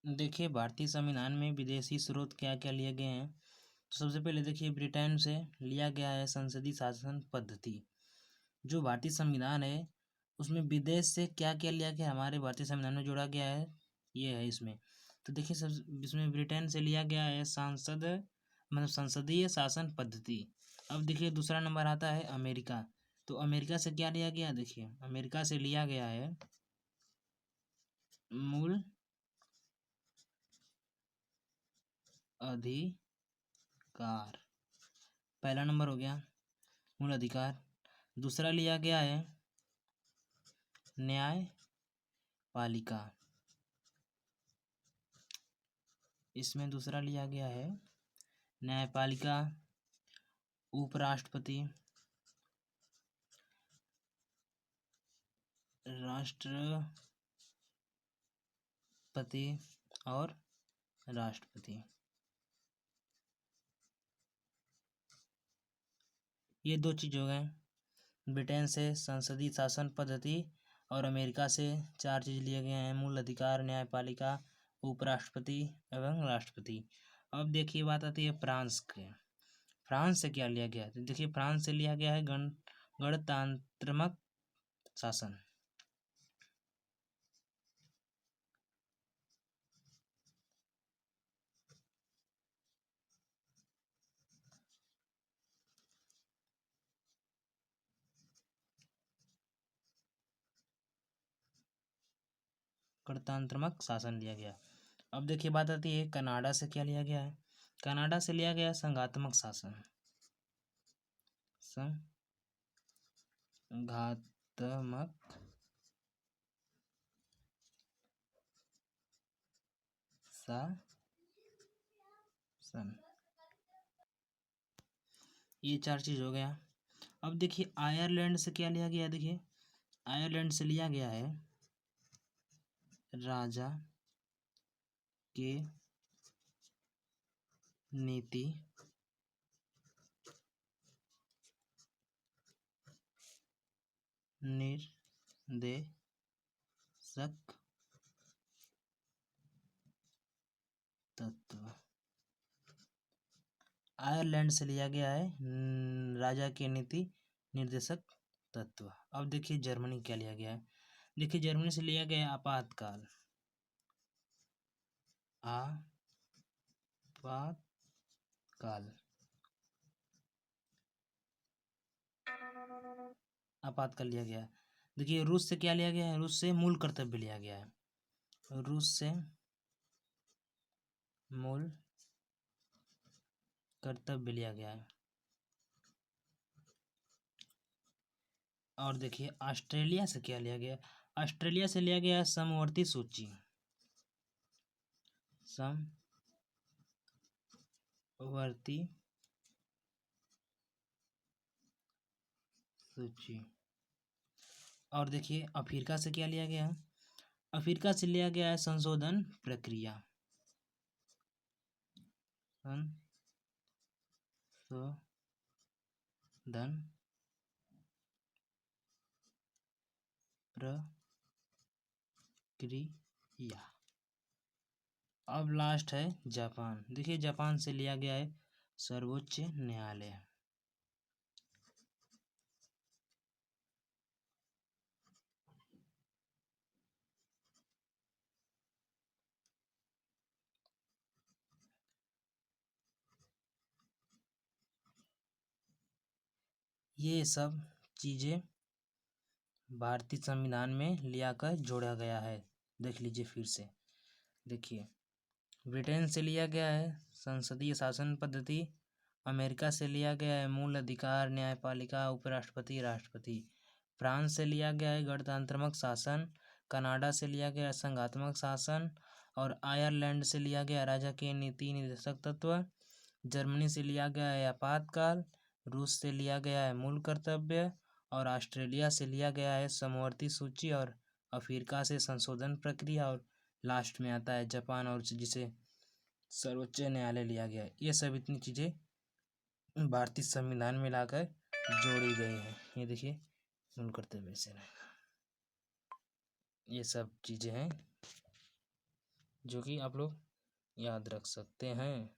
देखिए भारतीय संविधान में विदेशी स्रोत क्या क्या लिए गए हैं। तो सबसे पहले देखिए ब्रिटेन से लिया गया है संसदीय शासन पद्धति। जो भारतीय संविधान है उसमें विदेश से क्या क्या लिया गया हमारे भारतीय संविधान में जोड़ा गया है, ये है इसमें। तो देखिए सब इसमें ब्रिटेन से लिया गया है संसदीय शासन पद्धति। अब देखिए दूसरा नंबर आता है अमेरिका। तो अमेरिका से क्या लिया गया, देखिए अमेरिका से लिया गया है मूल अधिकार। पहला नंबर हो गया मूल अधिकार। दूसरा लिया गया है न्यायपालिका। इसमें दूसरा लिया गया है न्यायपालिका। उपराष्ट्रपति, राष्ट्रपति और राष्ट्रपति, ये दो चीज हो गए। ब्रिटेन से संसदीय शासन पद्धति और अमेरिका से चार चीज लिए गए हैं, मूल अधिकार, न्यायपालिका, उपराष्ट्रपति एवं राष्ट्रपति। अब देखिए बात आती है फ्रांस के। फ्रांस से क्या लिया गया है, तो देखिए फ्रांस से लिया गया है गणतंत्रात्मक शासन। गणतंत्रात्मक शासन लिया गया। अब देखिए बात आती है कनाडा से क्या लिया गया है। कनाडा से लिया गया संघात्मक शासन। संघात्मक शासन, ये चार चीज हो गया। अब देखिए आयरलैंड से क्या लिया गया, देखिए आयरलैंड से लिया गया है राजा के नीति निर्देशक तत्व। आयरलैंड से लिया गया है राजा के नीति निर्देशक तत्व। अब देखिए जर्मनी क्या लिया गया है। देखिए जर्मनी से लिया गया है आपातकाल। आपातकाल, आपातकाल लिया गया है। देखिए रूस से क्या लिया गया है, रूस से मूल कर्तव्य लिया गया है। रूस से मूल कर्तव्य लिया गया है। और देखिए ऑस्ट्रेलिया से क्या लिया गया, ऑस्ट्रेलिया से लिया गया है समवर्ती सूची। समवर्ती सूची। और देखिए अफ्रीका से क्या लिया गया, अफ्रीका से लिया गया है संशोधन प्रक्रिया। संशोधन प्रक्रिया। अब लास्ट है जापान। देखिए जापान से लिया गया है सर्वोच्च न्यायालय। ये सब चीजें भारतीय संविधान में लिया कर जोड़ा गया है। देख लीजिए फिर से। देखिए ब्रिटेन से लिया गया है संसदीय शासन पद्धति। अमेरिका से लिया गया है मूल अधिकार, न्यायपालिका, उपराष्ट्रपति, राष्ट्रपति। फ्रांस से लिया गया है गणतंत्रात्मक शासन। कनाडा से लिया गया है संघात्मक शासन। और आयरलैंड से लिया गया राजा के नीति निर्देशक तत्व। जर्मनी से लिया गया है आपातकाल। रूस से लिया गया है मूल कर्तव्य। और ऑस्ट्रेलिया से लिया गया है समवर्ती सूची। और अफ्रीका से संशोधन प्रक्रिया। और लास्ट में आता है जापान और जिसे सर्वोच्च न्यायालय लिया गया है। ये सब इतनी चीज़ें भारतीय संविधान में लाकर जोड़ी गई हैं। ये देखिए मूल कर्तव्य से ये सब चीज़ें हैं। जो कि आप लोग याद रख सकते हैं।